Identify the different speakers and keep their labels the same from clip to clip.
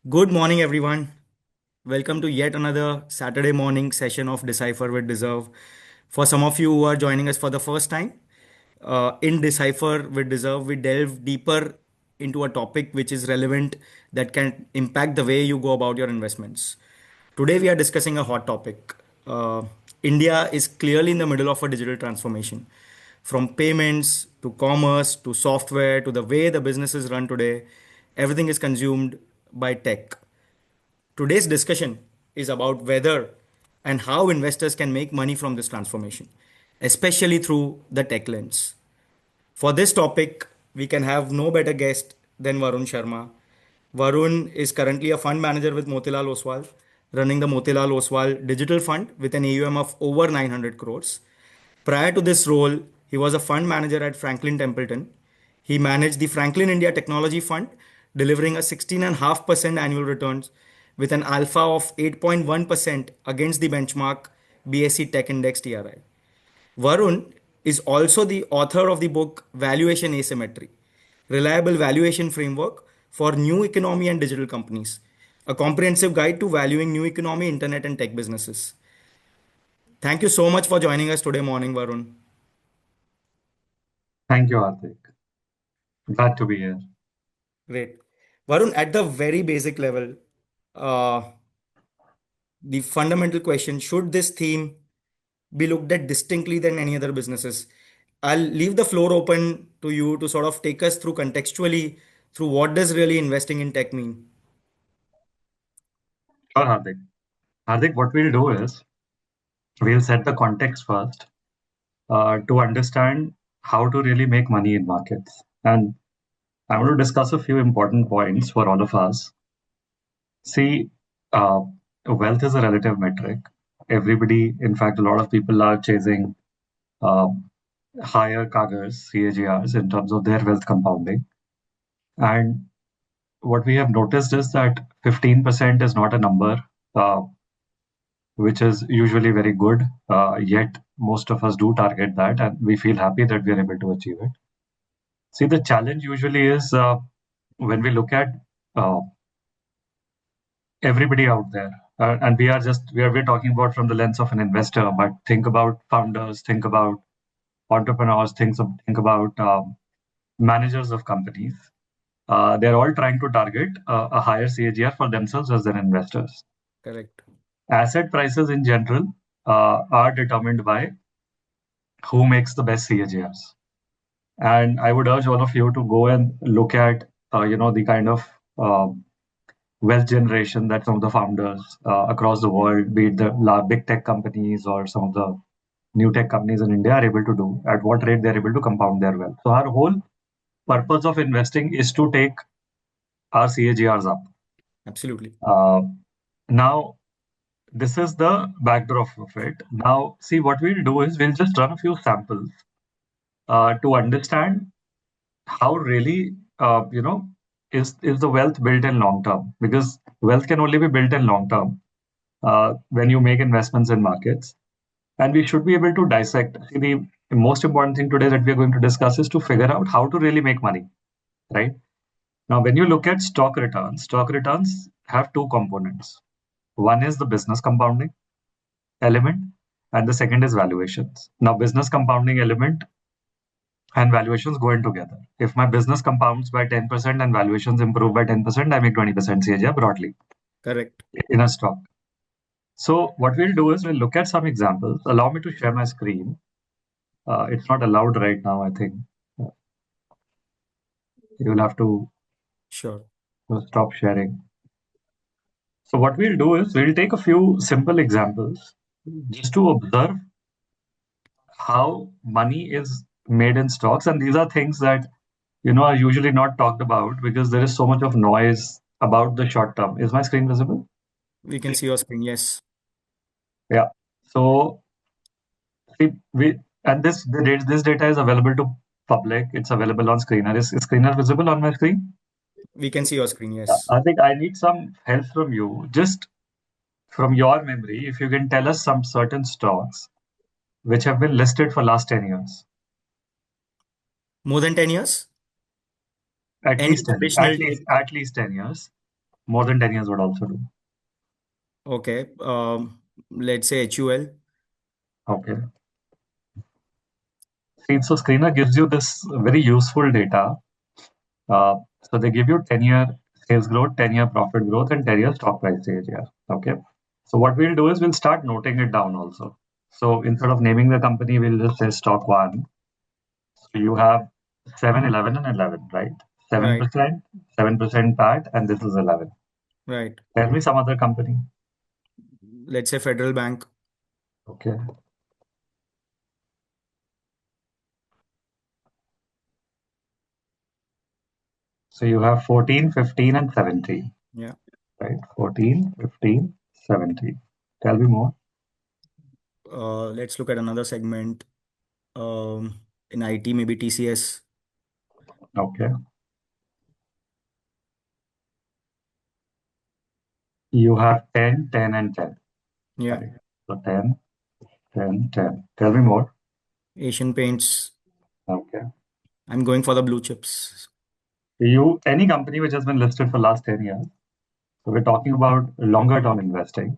Speaker 1: Good morning, everyone. Welcome to yet another Saturday morning session of Decipher with Deserve. For some of you who are joining us for the first time, in Decipher with Deserve, we delve deeper into a topic which is relevant that can impact the way you go about your investments. Today, we are discussing a hot topic. India is clearly in the middle of a digital transformation. From payments to commerce to software to the way the businesses run today, everything is consumed by tech. Today's discussion is about whether and how investors can make money from this transformation, especially through the tech lens. For this topic, we can have no better guest than Varun Sharma. Varun is currently a fund manager with Motilal Oswal, running the Motilal Oswal Digital Fund with an AUM of over 900 crores. Prior to this role, he was a fund manager at Franklin Templeton. He managed the Franklin India Technology Fund, delivering a 16.5% annual returns with an alpha of 8.1% against the benchmark BSE Tech Index TRI. Varun is also the author of the book Valuation Asymmetry, Reliable Valuation Framework for New Economy and Digital Companies, a comprehensive guide to valuing new economy, internet, and tech businesses. Thank you so much for joining us today morning, Varun.
Speaker 2: Thank you, Hardik. Glad to be here.
Speaker 1: Great. Varun, at the very basic level, uh, the fundamental question, should this theme be looked at distinctly than any other businesses? I'll leave the floor open to you to sort of take us through contextually through what does really investing in tech mean?
Speaker 2: Sure, Hardik. Hardik, what we'll do is we'll set the context first to understand how to really make money in markets. And I want to discuss a few important points for all of us. See, uh, wealth is a relative metric. Everybody, in fact, a lot of people are chasing uh, higher CAGRs, CAGRs in terms of their wealth compounding. And what we have noticed is that 15% is not a number uh, which is usually very good. Yet most of us do target that, and we feel happy that we are able to achieve it. See, the challenge usually is when we look at uh, everybody out there, and we're talking about from the lens of an investor, but think about founders, think about entrepreneurs, think about managers of companies. They're all trying to target a higher CAGR for themselves as their investors.
Speaker 1: Correct.
Speaker 2: Asset prices in general are determined by who makes the best CAGRs. And I would urge all of you to go and look at, the kind of wealth generation that some of the founders across the world, be it the big tech companies or some of the new tech companies in India, are able to do, at what rate they're able to compound their wealth. So our whole purpose of investing is to take our CAGRs up.
Speaker 1: Absolutely.
Speaker 2: Uh, Now, this is the backdrop of it. Now, see, what we'll do is we'll just run a few samples to understand how really is the wealth built in long term, because wealth can only be built in long term when you make investments in markets, and we should be able to dissect. See, the most important thing today that we're going to discuss is to figure out how to really make money, right? Now, when you look at stock returns have two components. One is the business compounding element, and the second is valuations. Now, business compounding element and valuations go in together. If my business compounds by 10% and valuations improve by 10%, I make 20% CAGR broadly
Speaker 1: Correct.
Speaker 2: in a stock. So what we'll do is we'll look at some examples. Allow me to share my screen. It's not allowed right now, I think. You'll have to
Speaker 1: Sure.
Speaker 2: stop sharing. So what we'll do is we'll take a few simple examples just to observe how money is made in stocks. And these are things that are usually not talked about because there is so much of noise about the short term. Is my screen visible?
Speaker 1: We can see your screen. Yes.
Speaker 2: Yeah. So see, this data is available to public. It's available on Screener. Is Screener visible on my screen?
Speaker 1: We can see your screen.
Speaker 2: Yeah.
Speaker 1: Yes.
Speaker 2: I think I need some help from you, just from your memory, if you can tell us some certain stocks which have been listed for last 10 years,
Speaker 1: More than 10 years?
Speaker 2: at
Speaker 1: Any
Speaker 2: least 10,
Speaker 1: traditional play?
Speaker 2: at least 10 years. More than 10 years would also do.
Speaker 1: Okay. Let's say HUL.
Speaker 2: Okay. See, so Screener gives you this very useful data. So they give you 10-year sales growth, 10-year profit growth, and 10-year stock price CAGR. Okay. So what we'll do is we'll start noting it down also. So instead of naming the company, we'll just say stock one. So you have 7, 11, and 11, right?
Speaker 1: Right.
Speaker 2: 7%, 7% PAT, and this is 11.
Speaker 1: Right.
Speaker 2: Tell me some other company.
Speaker 1: Let's say Federal Bank.
Speaker 2: Okay. So you have 14, 15, and 17,
Speaker 1: Yeah.
Speaker 2: right? 14, 15, 17. Tell me more.
Speaker 1: Let's look at another segment. In IT, maybe TCS.
Speaker 2: Okay. You have 10, 10, and 10,
Speaker 1: Yeah.
Speaker 2: right? So 10, 10, 10. Tell me more.
Speaker 1: Asian Paints.
Speaker 2: Okay.
Speaker 1: I'm going for the blue chips.
Speaker 2: Any company which has been listed for last 10 years. So we're talking about longer term investing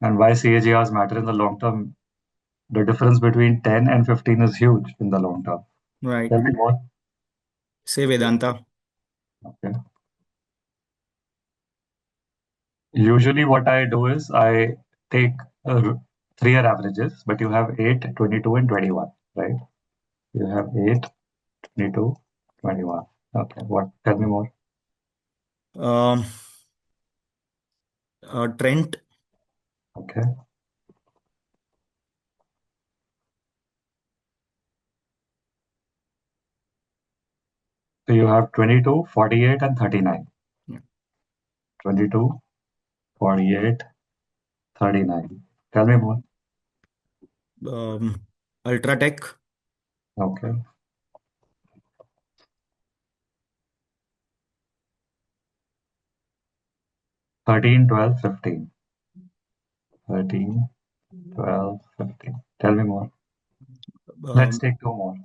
Speaker 2: and why CAGRs matter in the long term. The difference between 10 and 15 is huge in the long term.
Speaker 1: Right.
Speaker 2: Tell me more.
Speaker 1: Say Vedanta.
Speaker 2: Okay. Usually what I do is I take 3-year averages, but you have 8, 22, and 21, right? You have 8, 22, 21. Okay. What? Tell me more.
Speaker 1: Um, Trent.
Speaker 2: Okay. So you have 22, 48, and 39.
Speaker 1: Yeah.
Speaker 2: 22, 48, 39. Tell me more.
Speaker 1: Ultratech.
Speaker 2: Okay. 13, 12, 15. 13, 12, 15. Tell me more. Let's
Speaker 1: Um,
Speaker 2: take two more.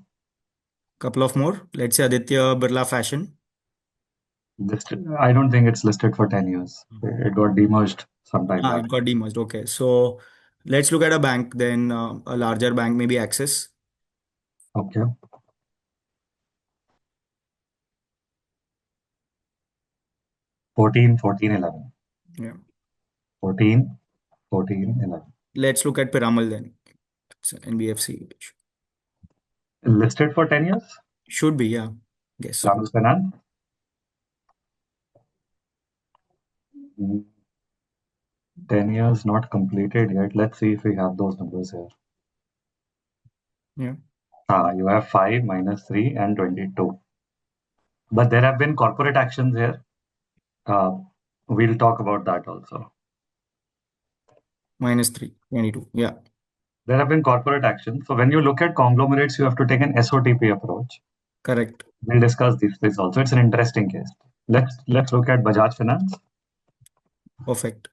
Speaker 1: Couple of more. Let's say Aditya Birla Fashion.
Speaker 2: I don't think it's listed for 10 years. It got demerged some time
Speaker 1: Ah,
Speaker 2: back.
Speaker 1: it got demerged. Okay. So let's look at a bank then, a larger bank, maybe Axis.
Speaker 2: Okay. 14, 14, 11.
Speaker 1: Yeah.
Speaker 2: 14, 14, 11.
Speaker 1: Let's look at Piramal then. It's an NBFC.
Speaker 2: Listed for 10 years?
Speaker 1: Should be, yeah. Guess so.
Speaker 2: Piramal Finance? 10 years not completed yet. Let's see if we have those numbers here.
Speaker 1: Yeah.
Speaker 2: You have 5, -3, and 22. But there have been corporate actions here. Uh, we'll talk about that also.
Speaker 1: -3, 22. Yeah.
Speaker 2: There have been corporate actions. So when you look at conglomerates, you have to take an SOTP approach.
Speaker 1: Correct.
Speaker 2: We'll discuss these things also. It's an interesting case. Let's look at Bajaj Finance.
Speaker 1: Perfect.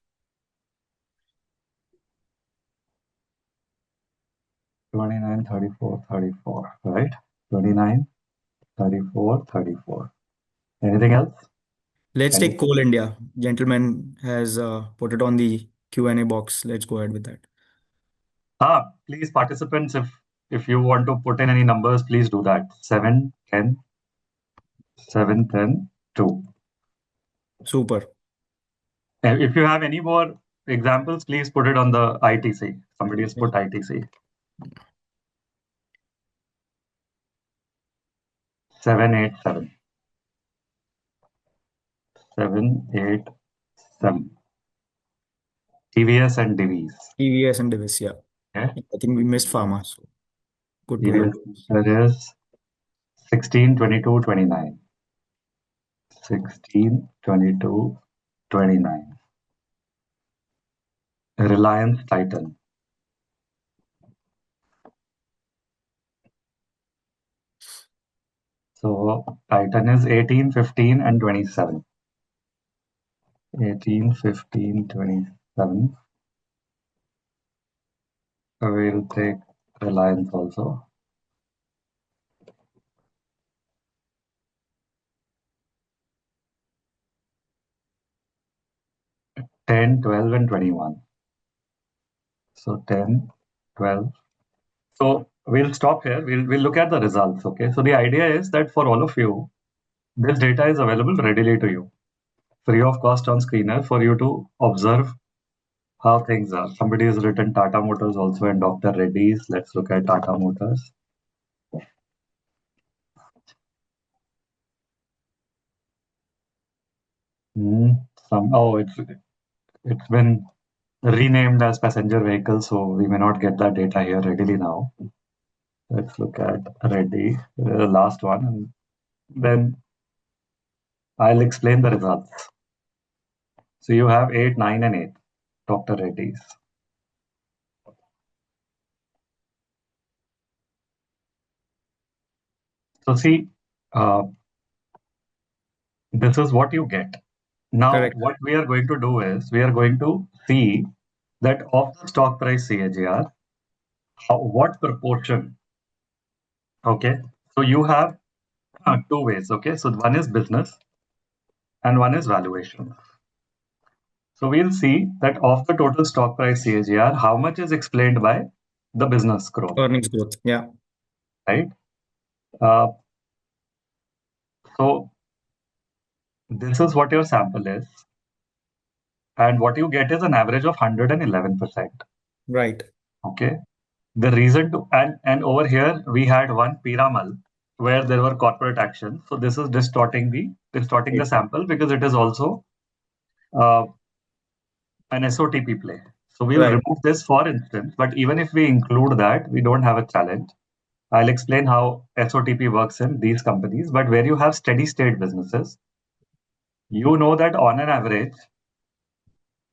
Speaker 2: 29, 34, 34, right? 29, 34, 34. Anything else?
Speaker 1: Let's
Speaker 2: Any?
Speaker 1: take Coal India. Gentleman has put it on the Q&A box. Let's go ahead with that.
Speaker 2: Please, participants, if you want to put in any numbers, please do that. 7, 10, 7, 10, 2.
Speaker 1: Super.
Speaker 2: If you have any more examples, please put it on the ITC. Somebody has put ITC. 7, 8, 7. 7, 8, 7. TVS and Divis.
Speaker 1: TVS and Divis, yeah.
Speaker 2: Okay.
Speaker 1: I think we missed Pharma, so good to have.
Speaker 2: TVS there is 16, 22, 29. 16, 22, 29. Reliance Titan. So Titan is 18, 15, and 27. 18, 15, 27. We'll take Reliance also. 10, 12, and 21. So 10, 12. So we'll stop here. We'll look at the results. Okay. So the idea is that for all of you, this data is available readily to you, free of cost on Screener for you to observe how things are. Somebody has written Tata Motors also and Dr. Reddy's. Let's look at Tata Motors. It's been renamed as passenger vehicle, so we may not get that data here readily now. Let's look at Reddy, the last one, and then I'll explain the results. So you have 8, 9, and 8, Dr. Reddy's. So see, this is what you get. Now,
Speaker 1: Correct.
Speaker 2: what we are going to do is we are going to see that of the stock price CAGR, what proportion. Okay, so you have two ways. Okay, so one is business and one is valuation. So we'll see that of the total stock price CAGR, how much is explained by the business growth,
Speaker 1: Earnings growth. Yeah.
Speaker 2: right? Uh, so this is what your sample is, and what you get is an average of 111%.
Speaker 1: Right.
Speaker 2: Okay. The reason to and over here we had one Piramal where there were corporate actions. So this is distorting the
Speaker 1: Right.
Speaker 2: sample because it is also uh, an SOTP play. So we'll
Speaker 1: Right.
Speaker 2: remove this for instance, but even if we include that, we don't have a challenge. I'll explain how SOTP works in these companies, but where you have steady state businesses, you know that on an average,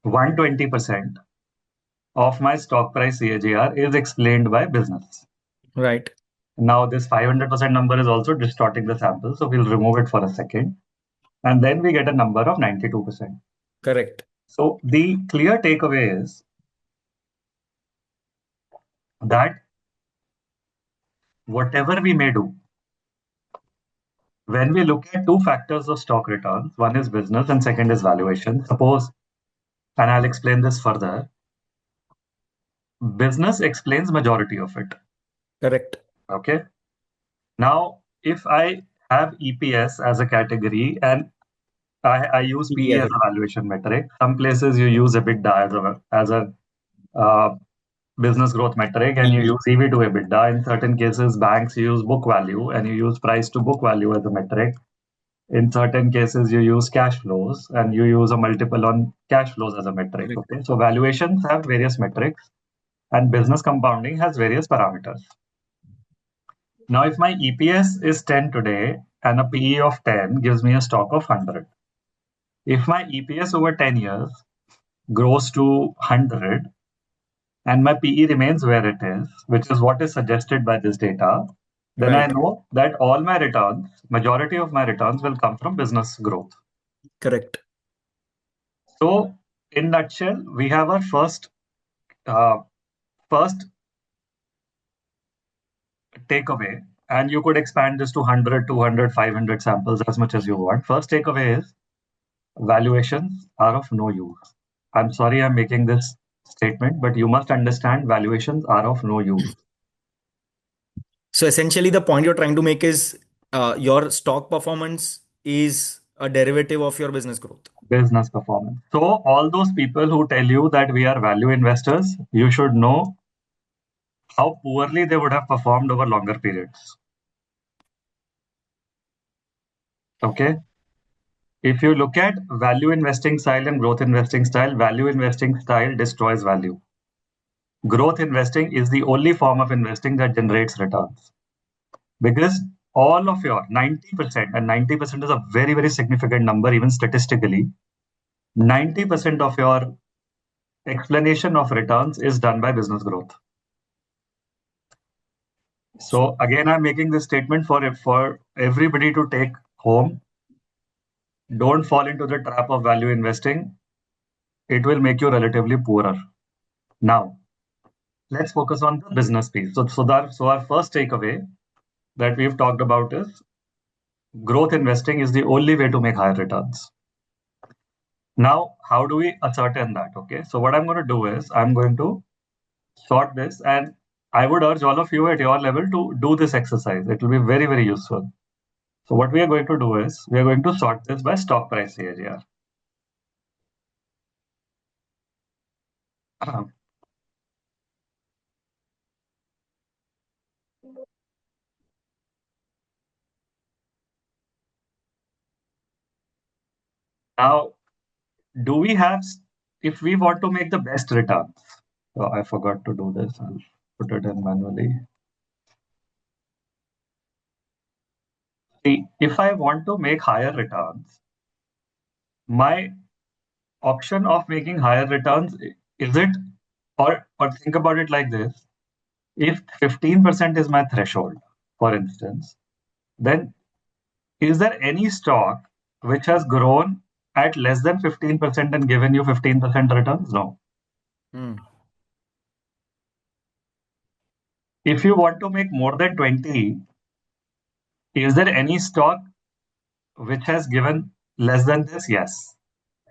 Speaker 2: 120% of my stock price CAGR is explained by business.
Speaker 1: Right.
Speaker 2: Now, this 500% number is also distorting the sample, so we'll remove it for a second. And then we get a number of 92%.
Speaker 1: Correct.
Speaker 2: So the clear takeaway is that whatever we may do, when we look at two factors of stock returns, one is business and second is valuation. Suppose, and I'll explain this further, business explains majority of it.
Speaker 1: Correct.
Speaker 2: Okay. Now, if I have EPS as a category and I use PE
Speaker 1: Yes.
Speaker 2: as a valuation metric, some places you use EBITDA as a uh, business growth metric and you
Speaker 1: PE.
Speaker 2: use EV to EBITDA. In certain cases, banks use book value and you use price to book value as a metric. In certain cases, you use cash flows and you use a multiple on cash flows as a metric.
Speaker 1: Correct.
Speaker 2: Okay, so valuations have various metrics and business compounding has various parameters. Now, if my EPS is 10 today and a PE of 10 gives me a stock of 100. If my EPS over 10 years grows to 100 and my PE remains where it is, which is what is suggested by this data, then I
Speaker 1: Right.
Speaker 2: know that all my returns, majority of my returns will come from business growth.
Speaker 1: Correct.
Speaker 2: So, in nutshell, we have our first takeaway, and you could expand this to 100, 200, 500 samples as much as you want. First takeaway is valuations are of no use. I'm sorry I'm making this statement, but you must understand valuations are of no use.
Speaker 1: So essentially, the point you're trying to make is your stock performance is a derivative of your business growth.
Speaker 2: Business performance. So, all those people who tell you that we are value investors, you should know how poorly they would have performed over longer periods. Okay. If you look at value investing style and growth investing style, value investing style destroys value. Growth investing is the only form of investing that generates returns because all of your 90%, and 90% is a very, very significant number, even statistically, 90% of your explanation of returns is done by business growth. So again, I'm making this statement for everybody to take home. Don't fall into the trap of value investing. It will make you relatively poorer. Now, let's focus on the business piece. So our first takeaway that we've talked about is growth investing is the only way to make higher returns. Now, how do we ascertain that? Okay, so what I'm going to do is I'm going to sort this, and I would urge all of you at your level to do this exercise. It will be very, very useful. So what we are going to do is we are going to sort this by stock price CAGR. Now, do we have, if we want to make the best returns, oh, I forgot to do this. I'll put it in manually. See, if I want to make higher returns, my option of making higher returns is it, or think about it like this. If 15% is my threshold, for instance, then is there any stock which has grown at less than 15% and given you 15% returns? No.
Speaker 1: Hmm.
Speaker 2: If you want to make more than 20, is there any stock which has given less than this? Yes.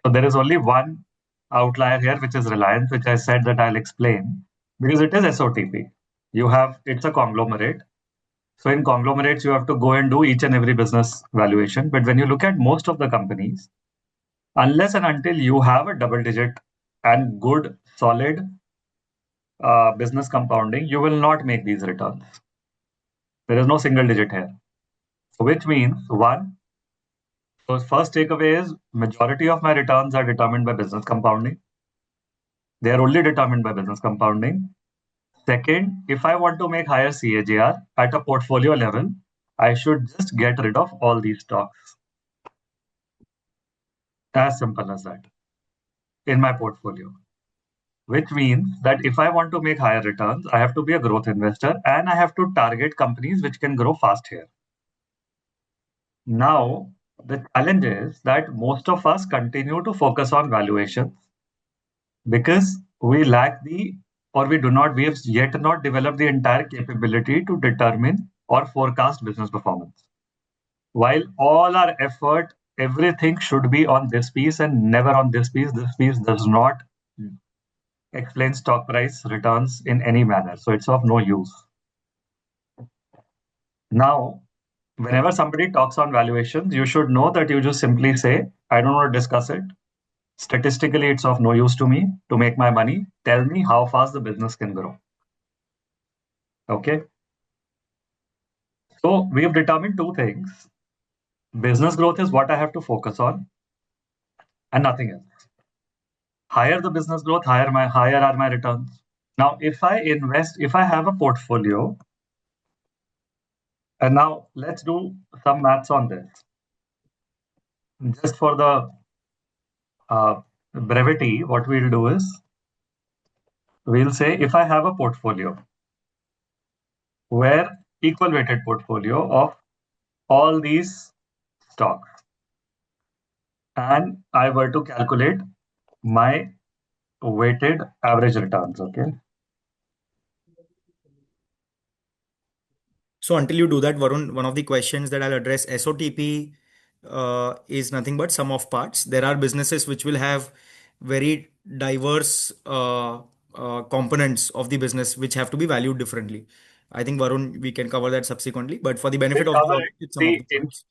Speaker 2: So there is only one outlier here, which is Reliance, which I said that I'll explain because it is SOTP. It's a conglomerate. So in conglomerates, you have to go and do each and every business valuation. But when you look at most of the companies, unless and until you have a double digit and good, solid business compounding, you will not make these returns. There is no single digit here. So which means one, so first takeaway is majority of my returns are determined by business compounding. They are only determined by business compounding. Second, if I want to make higher CAGR at a portfolio level, I should just get rid of all these stocks. As simple as that in my portfolio. Which means that if I want to make higher returns, I have to be a growth investor and I have to target companies which can grow fast here. Now, the challenge is that most of us continue to focus on valuations because we lack we have yet not developed the entire capability to determine or forecast business performance. While all our effort, everything should be on this piece and never on this piece does not explain stock price returns in any manner. So it's of no use. Now, whenever somebody talks on valuations, you should know that you just simply say, I don't want to discuss it. Statistically, it's of no use to me to make my money. Tell me how fast the business can grow. Okay. So we have determined two things. Business growth is what I have to focus on and nothing else. Higher the business growth, higher are my returns. Now, if I have a portfolio, and now let's do some maths on this. Just for the brevity, what we'll do is we'll say if I have a portfolio where equal weighted portfolio of all these stocks, and I were to calculate my weighted average returns, okay?
Speaker 1: So until you do that, Varun, one of the questions that I'll address, SOTP is nothing but sum of parts. There are businesses which will have very diverse components of the business which have to be valued differently. I think Varun, we can cover that subsequently, but for the
Speaker 2: We'll
Speaker 1: benefit of the
Speaker 2: cover
Speaker 1: audience,
Speaker 2: it.
Speaker 1: it's sum of
Speaker 2: See,
Speaker 1: the parts.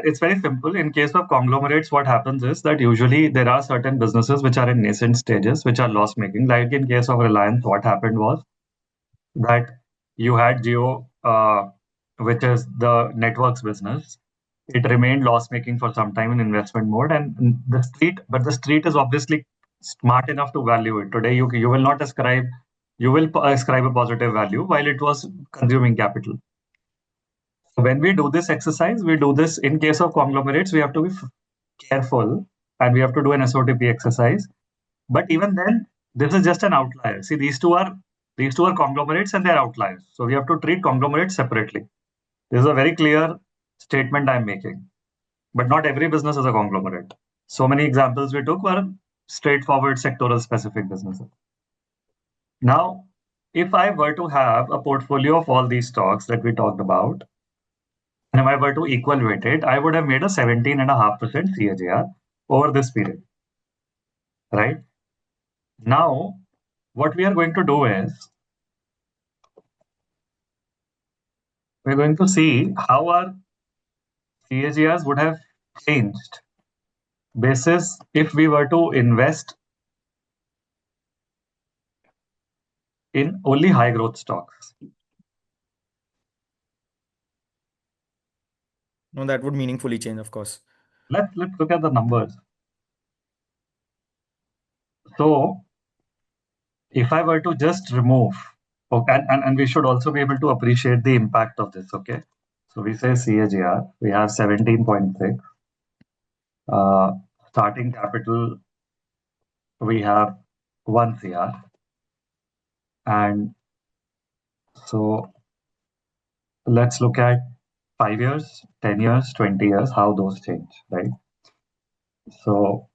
Speaker 2: it's very simple. In case of conglomerates, what happens is that usually there are certain businesses which are in nascent stages, which are loss making. Like in case of Reliance, what happened was that you had Geo, which is the networks business. It remained loss making for some time in investment mode, and the street is obviously smart enough to value it. Today, you will not ascribe, you will ascribe a positive value while it was consuming capital. When we do this exercise, we do this in case of conglomerates, we have to be careful and we have to do an SOTP exercise. But even then, this is just an outlier. See, these two are conglomerates and they're outliers. So we have to treat conglomerates separately. This is a very clear statement I'm making. But not every business is a conglomerate. So many examples we took were straightforward sectoral specific businesses. Now, if I were to have a portfolio of all these stocks that we talked about, and if I were to equal weight it, I would have made a 17.5% CAGR over this period. right? Now, what we are going to do is we're going to see how our CAGRs would have changed basis if we were to invest in only high growth stocks.
Speaker 1: No, that would meaningfully change, of course.
Speaker 2: Let's look at the numbers. So if I were to just remove, okay, and we should also be able to appreciate the impact of this, okay? So we say CAGR, we have 17.6. Uh, Starting capital, we have 1 CR. And so let's look at 5 years, 10 years, 20 years, how those change, right? So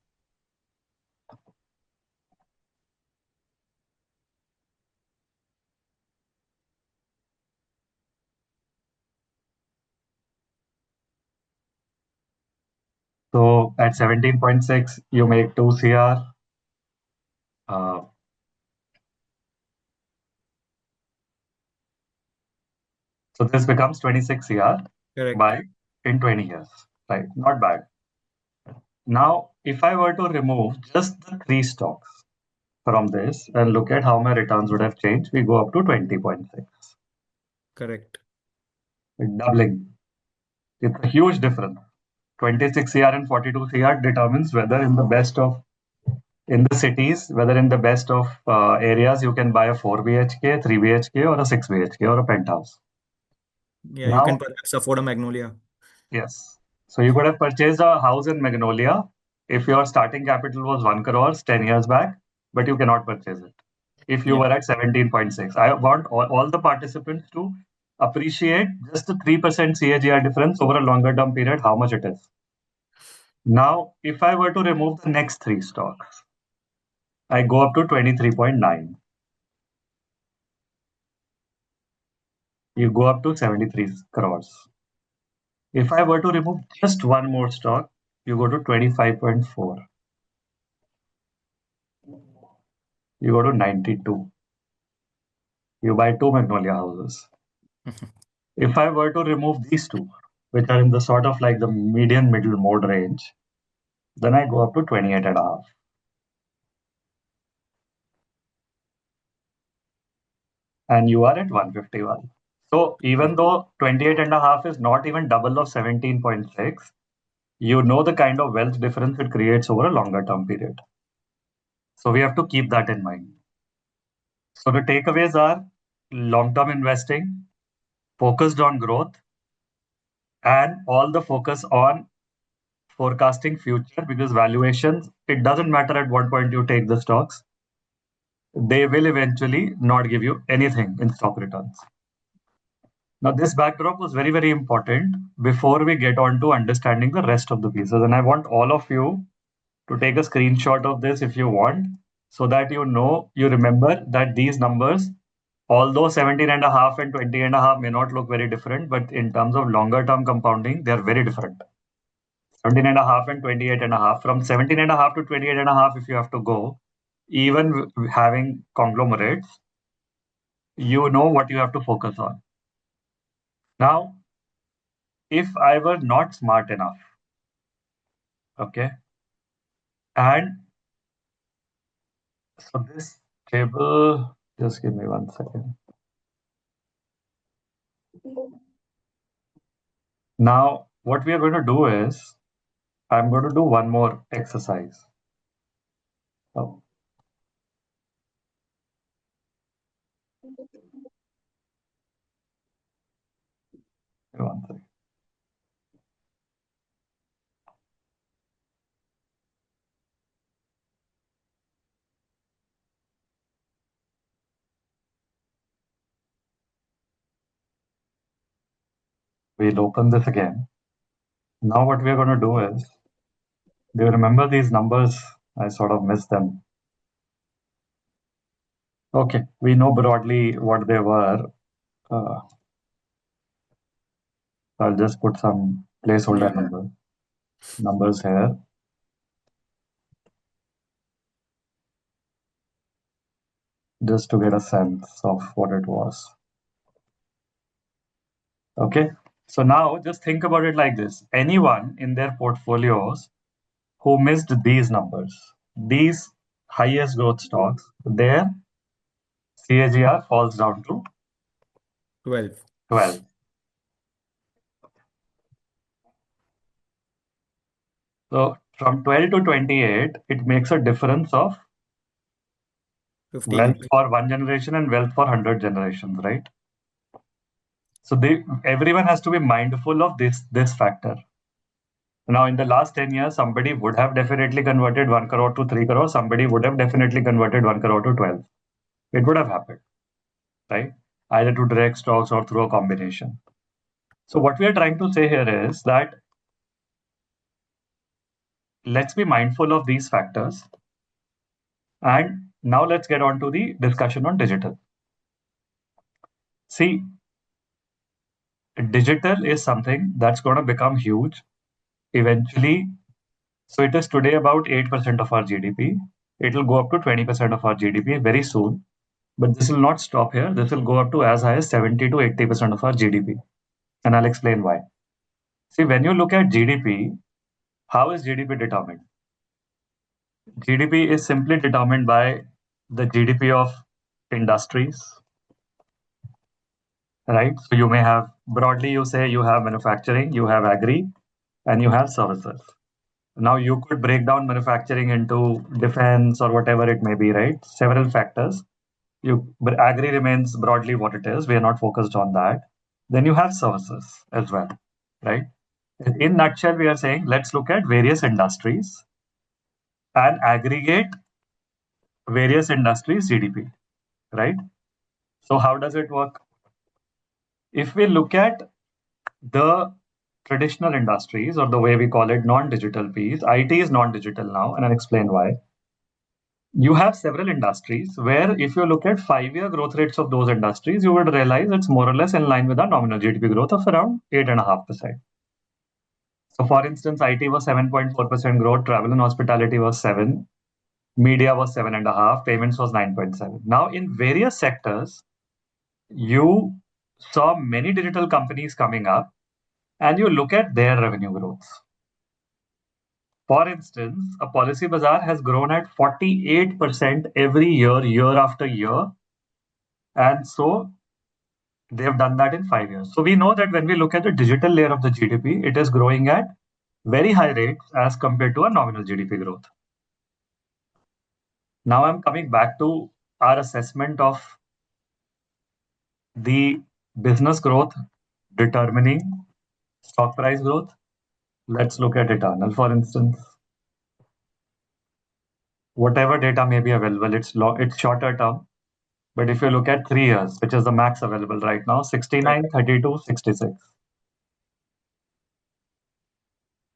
Speaker 2: so at 17.6, you make 2 CR. Uh, so this becomes 26 CR
Speaker 1: Correct.
Speaker 2: by in 20 years, right? Not bad. Now, if I were to remove just the three stocks from this and look at how my returns would have changed, we go up to 20.6,
Speaker 1: Correct.
Speaker 2: doubling. It's a huge difference. 26 CR and 42 CR determines whether in the best of in the cities, whether in the best of areas, you can buy a 4 BHK, 3 BHK, or a 6 BHK, or a penthouse.
Speaker 1: Yeah, you can
Speaker 2: Now,
Speaker 1: perhaps afford a Magnolia.
Speaker 2: yes. So you could have purchased a house in Magnolia if your starting capital was 1 crore 10 years back, but you cannot purchase it if you
Speaker 1: Yeah.
Speaker 2: were at 17.6. I want all the participants to appreciate just the 3% CAGR difference over a longer term period, how much it is. Now, if I were to remove the next three stocks, I go up to 23.9. You go up to 73 crores. If I were to remove just one more stock, you go to 25.4. You go to 92. You buy two Magnolia houses. If I were to remove these two, which are in the sort of like the median middle mode range, then I go up to 28 and a half. And you are at 151. So even though 28 and a half is not even double of 17.6, you know the kind of wealth difference it creates over a longer term period. So we have to keep that in mind. So the takeaways are long term investing, focused on growth, and all the focus on forecasting future because valuations, it doesn't matter at what point you take the stocks, they will eventually not give you anything in stock returns. Now, this backdrop was very, very important before we get on to understanding the rest of the pieces. And I want all of you to take a screenshot of this if you want, so that you remember that these numbers, although 17 and a half and 20 and a half may not look very different, but in terms of longer term compounding, they are very different. 17 and a half and 28 and a half. From 17 and a half to 28 and a half, if you have to go, even having conglomerates, you know what you have to focus on. Now, if I were not smart enough, okay, and so this table, just give me 1 second. Now, what we are going to do is, I'm going to do one more exercise. Oh, give me 1 second. We'll open this again. Now, what we are going to do is, do you remember these numbers? I sort of missed them. Okay, we know broadly what they were. Uh, I'll just put some
Speaker 1: Yeah.
Speaker 2: placeholder numbers here. just to get a sense of what it was. Okay. So now just think about it like this. Anyone in their portfolios who missed these numbers, these highest growth stocks, their CAGR falls down to
Speaker 1: 12.
Speaker 2: 12. So from 12 to 28, it makes a difference of
Speaker 1: 15
Speaker 2: wealth
Speaker 1: rupees.
Speaker 2: for one generation and wealth for 100 generations, right? So everyone has to be mindful of this factor. Now, in the last 10 years, somebody would have definitely converted 1 crore to 3 crore. Somebody would have definitely converted 1 crore to 12. It would have happened, right? Either to direct stocks or through a combination. So what we are trying to say here is that let's be mindful of these factors. And now let's get on to the discussion on digital. See, digital is something that's going to become huge eventually. So it is today about 8% of our GDP. It will go up to 20% of our GDP very soon. But this will not stop here. This will go up to as high as 70 to 80% of our GDP. And I'll explain why. See, when you look at GDP, how is GDP determined? GDP is simply determined by the GDP of industries, right? So you may have, broadly, you say you have manufacturing, you have agri, and you have services. Now you could break down manufacturing into defense or whatever it may be, right? Several factors. But agri remains broadly what it is. We are not focused on that. Then you have services as well, right? In nutshell, we are saying let's look at various industries and aggregate various industries GDP, right? So how does it work? If we look at the traditional industries, or the way we call it non-digital piece, IT is non-digital now, and I'll explain why. You have several industries where if you look at 5-year growth rates of those industries, you would realize it's more or less in line with our nominal GDP growth of around 8.5%. So for instance, IT was 7.4% growth, travel and hospitality was 7, media was 7.5, payments was 9.7. Now in various sectors, you saw many digital companies coming up and you look at their revenue growth. For instance, a Policy Bazaar has grown at 48% every year, year after year. And so they've done that in 5 years. So we know that when we look at the digital layer of the GDP, it is growing at very high rates as compared to a nominal GDP growth. Now I'm coming back to our assessment of the business growth determining stock price growth. Let's look at Eternal, for instance. Whatever data may be available, it's shorter term. But if you look at 3 years, which is the max available right now, 69, 32, 66.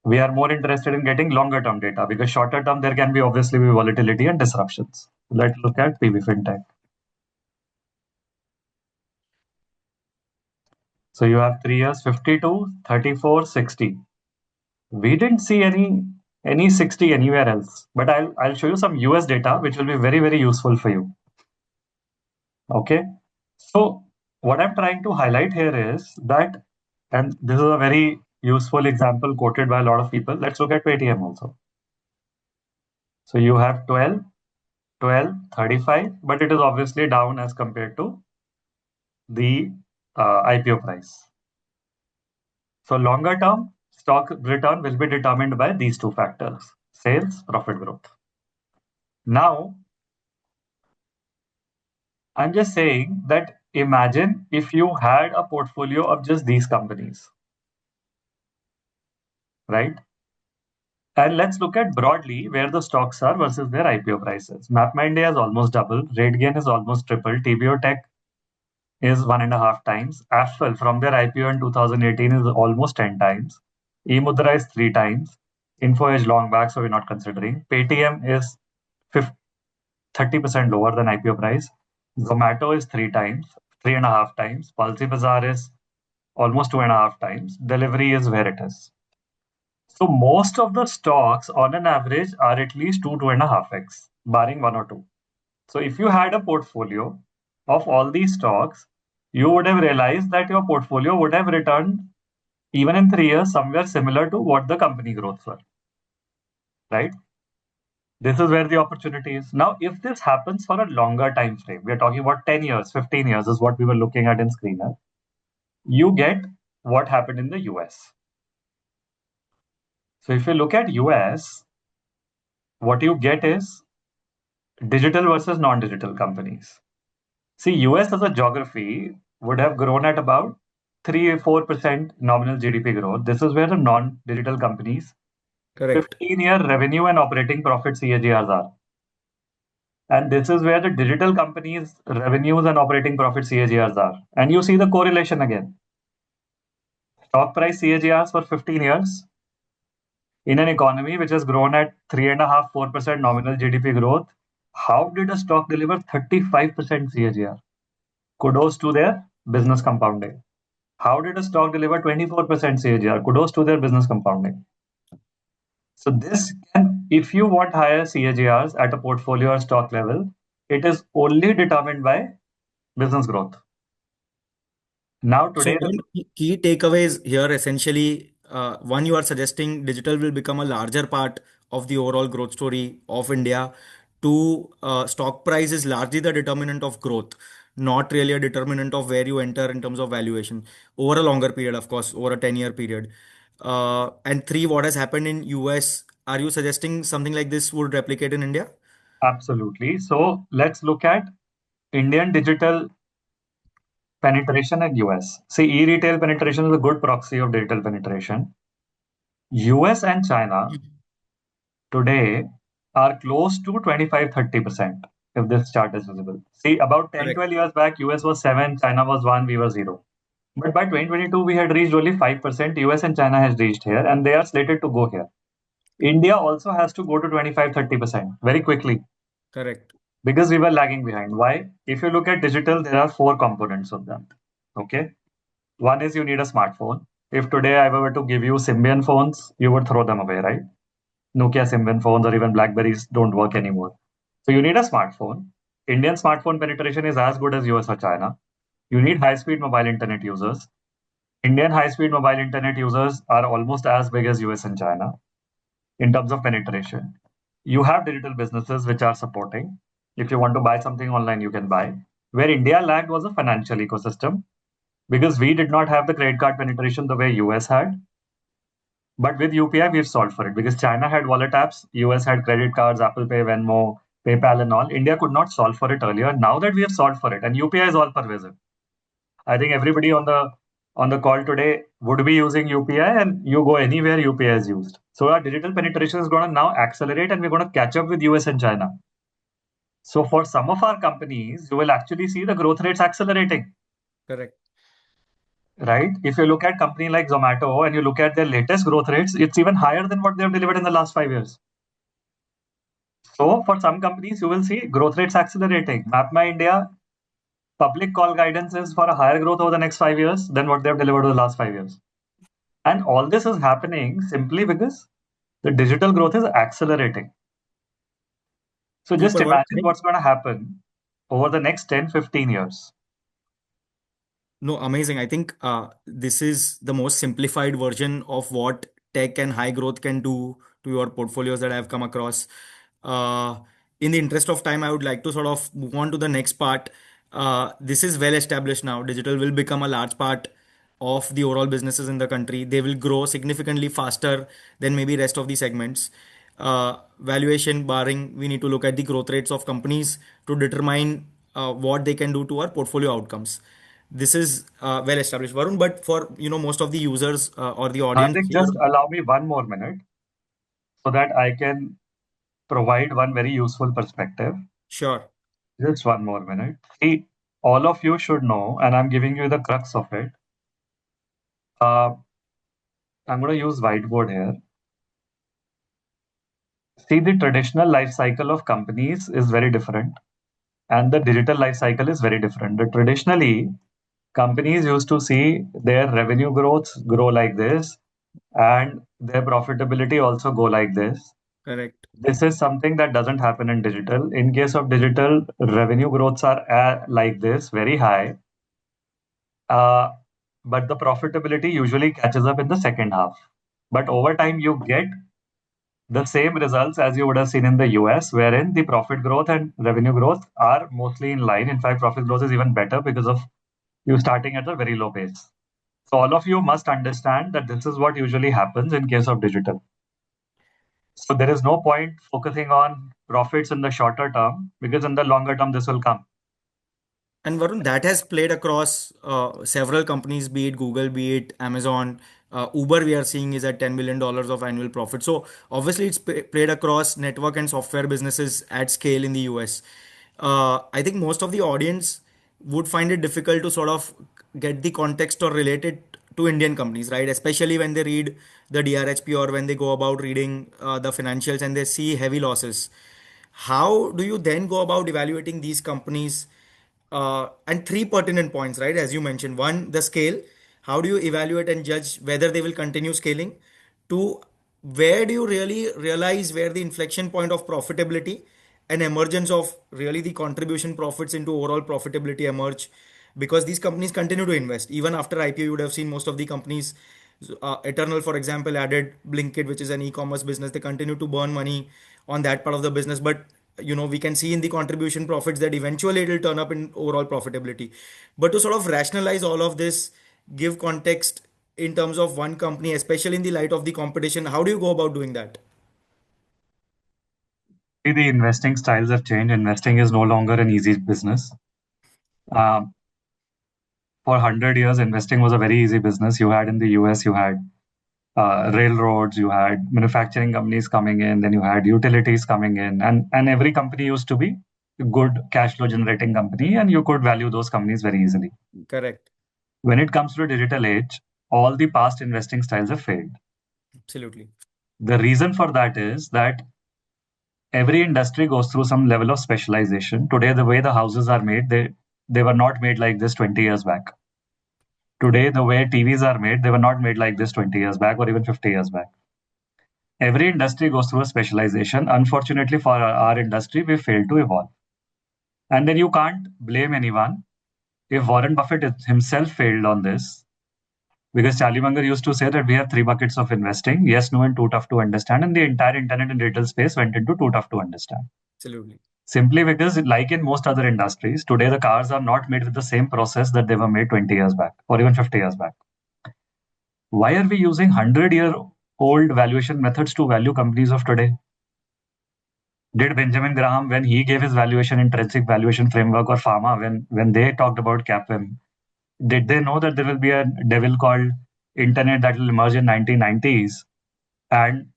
Speaker 2: We are more interested in getting longer term data because shorter term, there can be obviously be volatility and disruptions. Let's look at PB FinTech. So you have 3 years, 52, 34, 60. We didn't see any 60 anywhere else, but I'll show you some US data, which will be very, very useful for you. Okay. So what I'm trying to highlight here is that, and this is a very useful example quoted by a lot of people. Let's look at Paytm also. So you have 12, 12, 35, but it is obviously down as compared to the IPO price. So longer term stock return will be determined by these two factors: sales, profit growth. Now, I'm just saying that imagine if you had a portfolio of just these companies, right? And let's look at broadly where the stocks are versus their IPO prices. MapMyIndia has almost doubled, RateGain is almost tripled, TBO Tech is 1.5 times. Affle from their IPO in 2018 is almost 10 times. eMudra is 3 times. Info Edge long back, so we're not considering. Paytm is 30% lower than IPO price. Zomato is 3 times, 3.5 times. Policy Bazaar is almost 2.5 times. Delivery is where it is. So most of the stocks on an average are at least 2.5x, barring one or two. So if you had a portfolio of all these stocks, you would have realized that your portfolio would have returned even in 3 years somewhere similar to what the company growths were, right? This is where the opportunity is. Now, if this happens for a longer time frame, we are talking about 10 years, 15 years is what we were looking at in Screener. You get what happened in the US. So if you look at US, what you get is digital versus non-digital companies. See, US as a geography would have grown at about 3 or 4% nominal GDP growth. This is where the non-digital companies
Speaker 1: Correct.
Speaker 2: 15-year revenue and operating profit CAGRs are. And this is where the digital companies' revenues and operating profit CAGRs are. And you see the correlation again. Stock price CAGRs for 15 years in an economy which has grown at 3.5%, 4% nominal GDP growth. How did a stock deliver 35% CAGR? Kudos to their business compounding. How did a stock deliver 24% CAGR? Kudos to their business compounding. So this can, if you want higher CAGRs at a portfolio or stock level, it is only determined by business growth. Now
Speaker 1: So
Speaker 2: today,
Speaker 1: one key takeaways here essentially, one, you are suggesting digital will become a larger part of the overall growth story of India. Two, stock price is largely the determinant of growth, not really a determinant of where you enter in terms of valuation over a longer period, of course, over a 10-year period. And three, what has happened in US, are you suggesting something like this would replicate in India?
Speaker 2: absolutely. So let's look at Indian digital penetration in US. See, e-retail penetration is a good proxy of digital penetration. US and China today are close to 25-30%, if this chart is visible. See, about 10,
Speaker 1: Correct.
Speaker 2: 12 years back, US was 7, China was 1, we were 0. But by 2022, we had reached only 5%. US and China has reached here, and they are slated to go here. India also has to go to 25-30% very quickly
Speaker 1: Correct.
Speaker 2: because we were lagging behind. Why? If you look at digital, there are four components of that. Okay. One is you need a smartphone. If today I were to give you Symbian phones, you would throw them away, right? Nokia Symbian phones or even Blackberries don't work anymore. So you need a smartphone. Indian smartphone penetration is as good as US or China. You need high speed mobile internet users. Indian high speed mobile internet users are almost as big as US and China in terms of penetration. You have digital businesses which are supporting. If you want to buy something online, you can buy. Where India lagged was a financial ecosystem because we did not have the credit card penetration the way US had. But with UPI, we've solved for it because China had wallet apps, US had credit cards, Apple Pay, Venmo, PayPal, and all. India could not solve for it earlier. Now that we have solved for it, and UPI is all pervasive. I think everybody on the call today would be using UPI, and you go anywhere UPI is used. So our digital penetration is going to now accelerate, and we're going to catch up with US and China. So for some of our companies, you will actually see the growth rates accelerating,
Speaker 1: Correct.
Speaker 2: right? If you look at company like Zomato and you look at their latest growth rates, it's even higher than what they have delivered in the last 5 years. So for some companies, you will see growth rates accelerating. MapMy India public call guidance is for a higher growth over the next 5 years than what they have delivered over the last 5 years. And all this is happening simply because the digital growth is accelerating. So just
Speaker 1: Super. What?
Speaker 2: imagine what's going to happen over the next 10, 15 years.
Speaker 1: No, amazing. I think this is the most simplified version of what tech and high growth can do to your portfolios that I've come across. Uh, in the interest of time, I would like to sort of move on to the next part. This is well established now. Digital will become a large part of the overall businesses in the country. They will grow significantly faster than maybe rest of the segments. Valuation barring, we need to look at the growth rates of companies to determine what they can do to our portfolio outcomes. This is well established, Varun. But for most of the users or the audience
Speaker 2: Hardik,
Speaker 1: here,
Speaker 2: just allow me one more minute so that I can provide one very useful perspective.
Speaker 1: sure.
Speaker 2: Just one more minute. See, all of you should know, and I'm giving you the crux of it. Uh, I'm going to use whiteboard here. See, the traditional life cycle of companies is very different, and the digital life cycle is very different. Traditionally, companies used to see their revenue growth grow like this, and their profitability also go like this.
Speaker 1: Correct.
Speaker 2: This is something that doesn't happen in digital. In case of digital, revenue growths are like this, very high, uh, but the profitability usually catches up in the second half. But over time, you get the same results as you would have seen in the US, wherein the profit growth and revenue growth are mostly in line. In fact, profit growth is even better because of you starting at a very low base. So all of you must understand that this is what usually happens in case of digital. So there is no point focusing on profits in the shorter term because in the longer term this will come.
Speaker 1: And Varun, that has played across several companies, be it Google, be it Amazon. Uber, we are seeing is at $10 billion of annual profit. So obviously, it's played across network and software businesses at scale in the US. I think most of the audience would find it difficult to sort of get the context or relate it to Indian companies, right? Especially when they read the DRHP or when they go about reading the financials and they see heavy losses. How do you then go about evaluating these companies? And three pertinent points, right? As you mentioned, one, the scale. How do you evaluate and judge whether they will continue scaling? Two, where do you really realize where the inflection point of profitability and emergence of really the contribution profits into overall profitability emerge? Because these companies continue to invest. Even after IPO, you would have seen most of the companies, Eternal, for example, added Blinkit, which is an e-commerce business. They continue to burn money on that part of the business. But we can see in the contribution profits that eventually it will turn up in overall profitability. But to sort of rationalize all of this, give context in terms of one company, especially in the light of the competition, how do you go about doing that?
Speaker 2: The investing styles have changed. Investing is no longer an easy business. Um, for 100 years, investing was a very easy business. You had in the US, you had railroads, you had manufacturing companies coming in, then you had utilities coming in, and every company used to be a good cash flow generating company, and you could value those companies very easily.
Speaker 1: Correct.
Speaker 2: When it comes to the digital age, all the past investing styles have failed.
Speaker 1: Absolutely.
Speaker 2: The reason for that is that every industry goes through some level of specialization. Today, the way the houses are made, they were not made like this 20 years back. Today, the way TVs are made, they were not made like this 20 years back or even 50 years back. Every industry goes through a specialization. Unfortunately, for our industry, we failed to evolve. And then you can't blame anyone if Warren Buffett himself failed on this. Because Charlie Munger used to say that we have three buckets of investing: yes, no, and too tough to understand. And the entire internet and retail space went into too tough to understand.
Speaker 1: Absolutely.
Speaker 2: Simply because, like in most other industries, today the cars are not made with the same process that they were made 20 years back or even 50 years back. Why are we using 100-year-old valuation methods to value companies of today? Did Benjamin Graham, when he gave his valuation intrinsic valuation framework, or Pharma, when they talked about CAPM, did they know that there will be a devil called internet that will emerge in 1990s and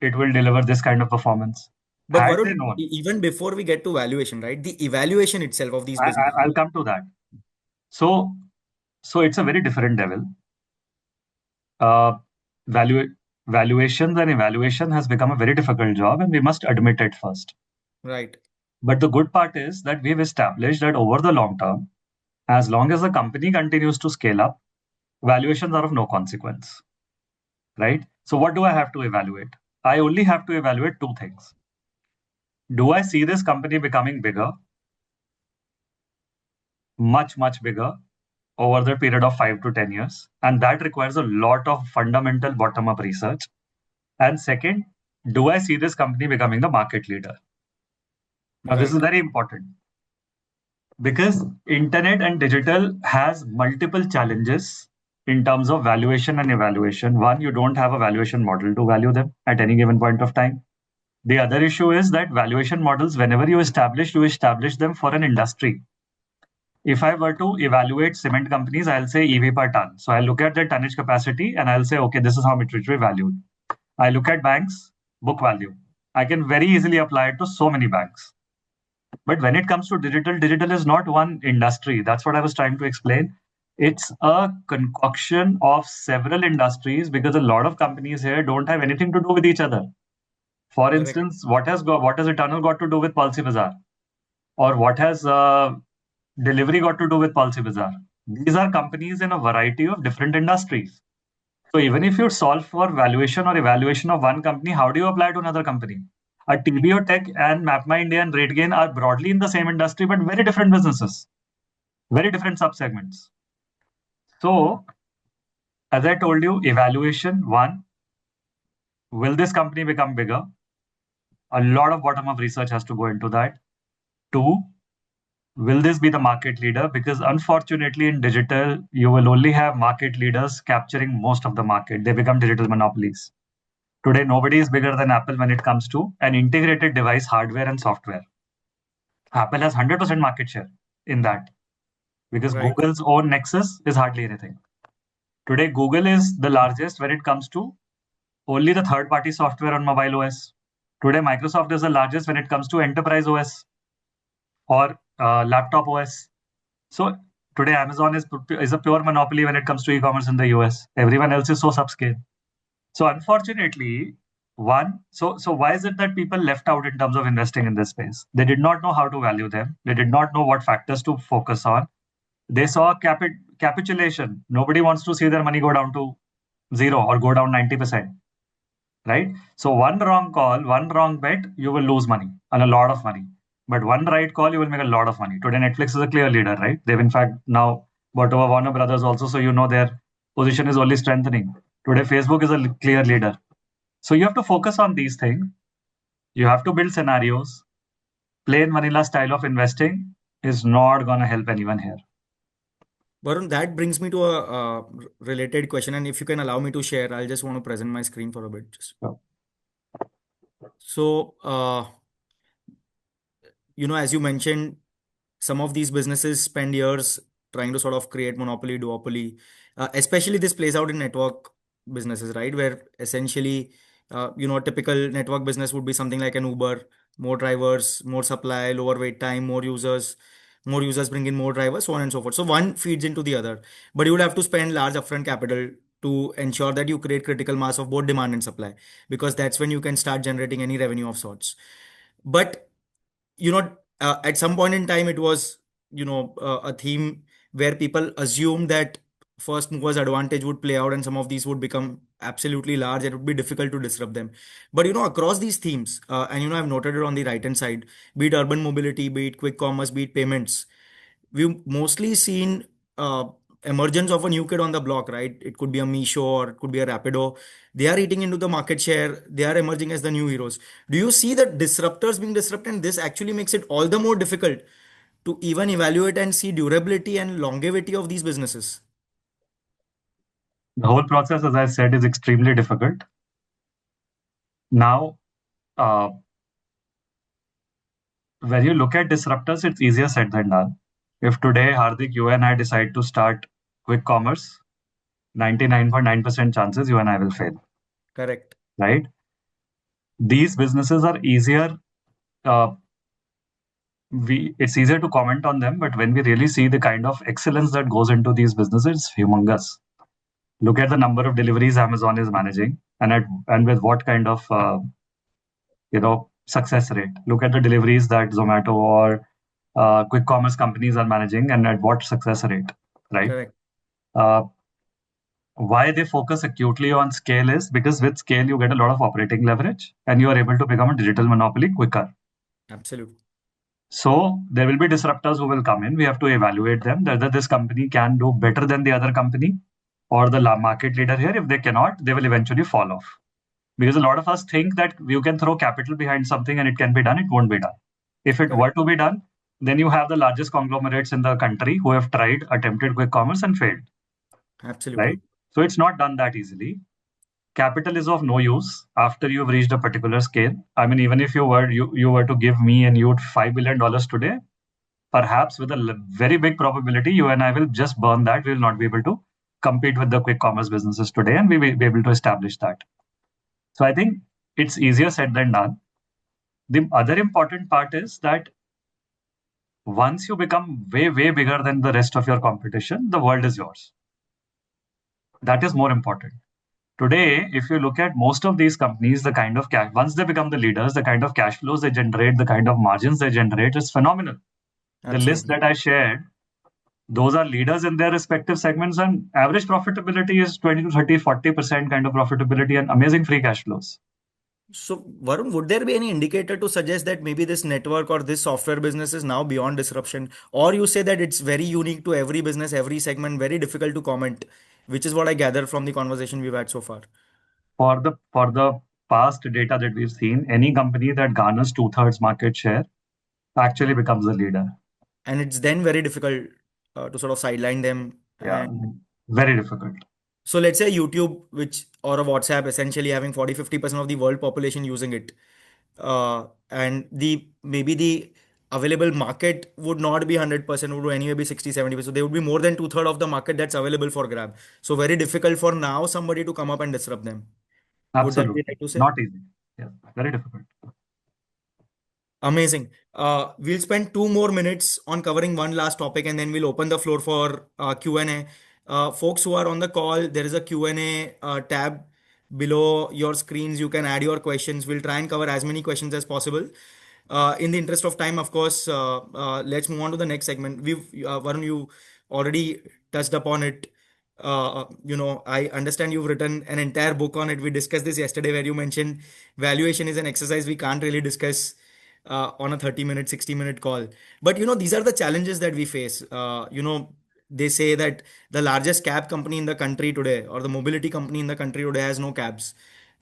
Speaker 2: it will deliver this kind of performance?
Speaker 1: But
Speaker 2: Had they
Speaker 1: Varun,
Speaker 2: known,
Speaker 1: even before we get to valuation, right? The evaluation itself of these
Speaker 2: I'll
Speaker 1: businesses.
Speaker 2: come to that. So, so it's a very different devil. Uh, value, Valuations and evaluation has become a very difficult job, and we must admit it first.
Speaker 1: Right.
Speaker 2: But the good part is that we've established that over the long term, as long as the company continues to scale up, valuations are of no consequence, right? So, what do I have to evaluate? I only have to evaluate two things. Do I see this company becoming bigger, much bigger over the period of 5 to 10 years? And that requires a lot of fundamental bottom up research. And second, do I see this company becoming the market leader? Now, this is
Speaker 1: Right.
Speaker 2: very important because internet and digital has multiple challenges in terms of valuation and evaluation. One, you don't have a valuation model to value them at any given point of time. The other issue is that valuation models, whenever you establish them for an industry. If I were to evaluate cement companies, I'll say EV per ton. So I'll look at their tonnage capacity and I'll say, okay, this is how much it will be valued. I look at banks, book value. I can very easily apply it to so many banks. But when it comes to digital, digital is not one industry. That's what I was trying to explain. It's a concoction of several industries because a lot of companies here don't have anything to do with each other. For
Speaker 1: Correct.
Speaker 2: instance, what has Eternal got to do with Policy Bazaar, or what has Delivery got to do with Policy Bazaar? These are companies in a variety of different industries. So even if you solve for valuation or evaluation of one company, how do you apply to another company? A TBO Tech and MapMyIndia and RateGain are broadly in the same industry, but very different businesses, very different subsegments. So, as I told you, evaluation one, will this company become bigger? A lot of bottom up research has to go into that. Two, will this be the market leader? Because unfortunately, in digital, you will only have market leaders capturing most of the market. They become digital monopolies. Today, nobody is bigger than Apple when it comes to an integrated device, hardware, and software. Apple has 100% market share in that because
Speaker 1: Right.
Speaker 2: Google's own Nexus is hardly anything. Today, Google is the largest when it comes to only the third party software on mobile OS. Today, Microsoft is the largest when it comes to enterprise OS or laptop OS. So today, Amazon is a pure monopoly when it comes to e-commerce in the US. Everyone else is so subscale. So unfortunately, so why is it that people left out in terms of investing in this space? They did not know how to value them. They did not know what factors to focus on. They saw capitulation. Nobody wants to see their money go down to zero or go down 90%, right? So one wrong call, one wrong bet, you will lose money and a lot of money. But one right call, you will make a lot of money. Today, Netflix is a clear leader, right? They've in fact now bought over Warner Brothers also, so you know their position is only strengthening. Today, Facebook is a clear leader. So you have to focus on these things. You have to build scenarios. Plain vanilla style of investing is not going to help anyone here.
Speaker 1: Varun, that brings me to a related question, and if you can allow me to share, I'll just want to present my screen for a bit.
Speaker 2: So,
Speaker 1: So, as you mentioned, some of these businesses spend years trying to sort of create monopoly, duopoly. Especially this plays out in network businesses, right? Where essentially, typical network business would be something like an Uber, more drivers, more supply, lower wait time, more users bring in more drivers, so on and so forth. So one feeds into the other, but you would have to spend large upfront capital to ensure that you create critical mass of both demand and supply, because that's when you can start generating any revenue of sorts. But at some point in time it was a theme where people assumed that first movers advantage would play out and some of these would become absolutely large. It would be difficult to disrupt them. But across these themes, and I've noted it on the right hand side, be it urban mobility, be it quick commerce, be it payments, we've mostly seen emergence of a new kid on the block, right? It could be a Meesho or it could be a Rapido. They are eating into the market share. They are emerging as the new heroes. Do you see that disruptors being disrupted? And this actually makes it all the more difficult to even evaluate and see durability and longevity of these businesses.
Speaker 2: the whole process, as I said, is extremely difficult. Now, uh, when you look at disruptors, it's easier said than done. If today, Hardik, you and I decide to start quick commerce, 99.9% chances you and I will fail,
Speaker 1: Correct.
Speaker 2: right? These businesses are easier. Uh, it's easier to comment on them, but when we really see the kind of excellence that goes into these businesses, it's humongous. Look at the number of deliveries Amazon is managing, and with what kind of success rate. Look at the deliveries that Zomato or quick commerce companies are managing, and at what success rate, right?
Speaker 1: Correct.
Speaker 2: Uh, why they focus acutely on scale is because with scale you get a lot of operating leverage, and you are able to become a digital monopoly quicker.
Speaker 1: Absolutely.
Speaker 2: So there will be disruptors who will come in. We have to evaluate them whether this company can do better than the other company or the market leader here. If they cannot, they will eventually fall off. Because a lot of us think that you can throw capital behind something and it can be done. It won't be done. If it were
Speaker 1: Correct.
Speaker 2: to be done, then you have the largest conglomerates in the country who have tried, attempted quick commerce and failed, right?
Speaker 1: Absolutely.
Speaker 2: So it's not done that easily. Capital is of no use after you've reached a particular scale. I mean, even if you were to give me and you $5 billion today, perhaps with a very big probability, you and I will just burn that. We will not be able to compete with the quick commerce businesses today, and we will be able to establish that. So I think it's easier said than done. The other important part is that once you become way, way bigger than the rest of your competition, the world is yours. That is more important. Today, if you look at most of these companies, the kind of cash, once they become the leaders, the kind of cash flows they generate, the kind of margins they generate is phenomenal. The list
Speaker 1: Absolutely.
Speaker 2: that I shared, those are leaders in their respective segments, and average profitability is 20 to 30, 40% kind of profitability and amazing free cash flows.
Speaker 1: So, Varun, would there be any indicator to suggest that maybe this network or this software business is now beyond disruption? Or you say that it's very unique to every business, every segment, very difficult to comment, which is what I gather from the conversation we've had so far.
Speaker 2: For the past data that we've seen, any company that garners two-thirds market share actually becomes the leader.
Speaker 1: And it's then very difficult to sort of sideline them.
Speaker 2: Yeah,
Speaker 1: And
Speaker 2: very difficult.
Speaker 1: so let's say YouTube, which or a WhatsApp, essentially having 40-50% of the world population using it. And the maybe the available market would not be 100%, would anyway be 60-70%. So there would be more than two-thirds of the market that's available for grab. So very difficult for now somebody to come up and disrupt them. Would that be
Speaker 2: Absolutely.
Speaker 1: right to say?
Speaker 2: Not easy. Yeah, very difficult.
Speaker 1: Amazing. We'll spend 2 more minutes on covering one last topic and then we'll open the floor for Q&A. Folks who are on the call, there is a Q&A tab below your screens. You can add your questions. We'll try and cover as many questions as possible. In the interest of time, of course, let's move on to the next segment. Varun, you already touched upon it. I understand you've written an entire book on it. We discussed this yesterday where you mentioned valuation is an exercise we can't really discuss on a 30-minute, 60-minute call. But these are the challenges that we face. They say that the largest cab company in the country today, or the mobility company in the country today, has no cabs.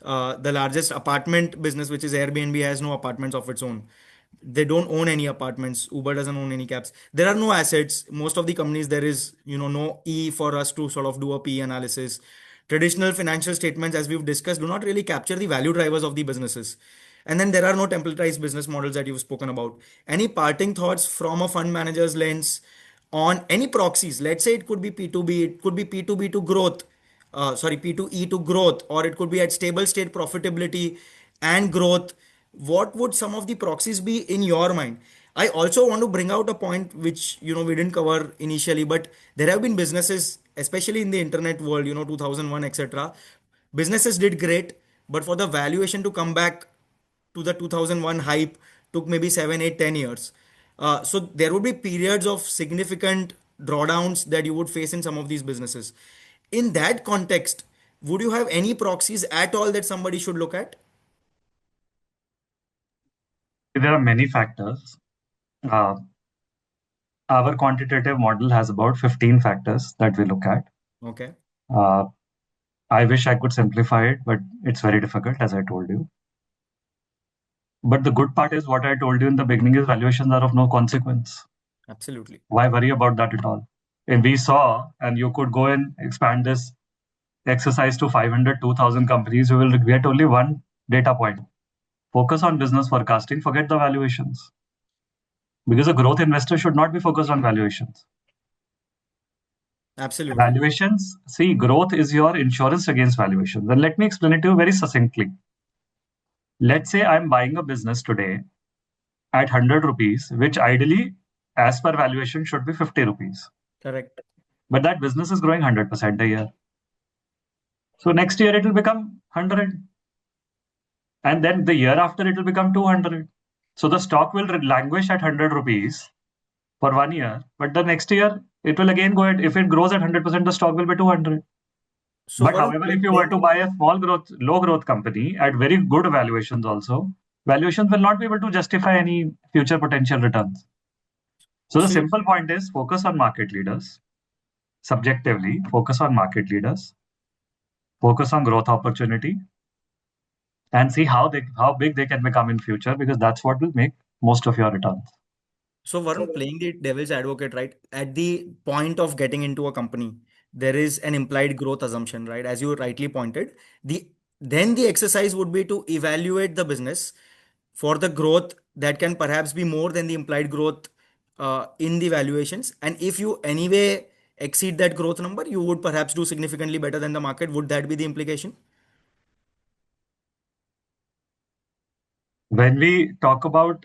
Speaker 1: The largest apartment business, which is Airbnb, has no apartments of its own. They don't own any apartments. Uber doesn't own any cabs. There are no assets. Most of the companies, there is, no E for us to sort of do a P analysis. Traditional financial statements, as we've discussed, do not really capture the value drivers of the businesses. And then there are no templatized business models that you've spoken about. Any parting thoughts from a fund manager's lens on any proxies? Let's say it could be P2B, it could be P2B to growth, sorry, P2E to growth, or it could be at stable state profitability and growth. What would some of the proxies be in your mind? I also want to bring out a point which we didn't cover initially, but there have been businesses, especially in the internet world, 2001, etc. Businesses did great, but for the valuation to come back to the 2001 hype took maybe 7, 8, 10 years. So there would be periods of significant drawdowns that you would face in some of these businesses. In that context, would you have any proxies at all that somebody should look at?
Speaker 2: There are many factors. Uh, our quantitative model has about 15 factors that we look at.
Speaker 1: Okay.
Speaker 2: Uh, I wish I could simplify it, but it's very difficult, as I told you. But the good part is what I told you in the beginning is valuations are of no consequence.
Speaker 1: Absolutely.
Speaker 2: Why worry about that at all? And we saw, and you could go and expand this exercise to 500, 2,000 companies, you will get only one data point. Focus on business forecasting, forget the valuations. Because a growth investor should not be focused on valuations.
Speaker 1: Absolutely.
Speaker 2: Valuations, see, growth is your insurance against valuations. And let me explain it to you very succinctly. Let's say I'm buying a business today at 100 rupees, which ideally, as per valuation, should be 50 rupees.
Speaker 1: Correct.
Speaker 2: But that business is growing 100% a year. So next year it will become 100. And then the year after it will become 200. So the stock will languish at 100 rupees for 1 year. But the next year it will again go at, if it grows at 100%, the stock will be 200.
Speaker 1: So
Speaker 2: But
Speaker 1: Varun,
Speaker 2: however, if you were to buy a small growth, low growth company at very good valuations also, valuations will not be able to justify any future potential returns. So the
Speaker 1: so
Speaker 2: simple point is focus on market leaders. Subjectively, focus on market leaders, focus on growth opportunity, and see how big they can become in future because that's what will make most of your returns.
Speaker 1: So, Varun, playing the devil's advocate, right? At the point of getting into a company, there is an implied growth assumption, right? As you rightly pointed, the exercise would be to evaluate the business for the growth that can perhaps be more than the implied growth in the valuations. And if you anyway exceed that growth number, you would perhaps do significantly better than the market. Would that be the implication?
Speaker 2: When we talk about,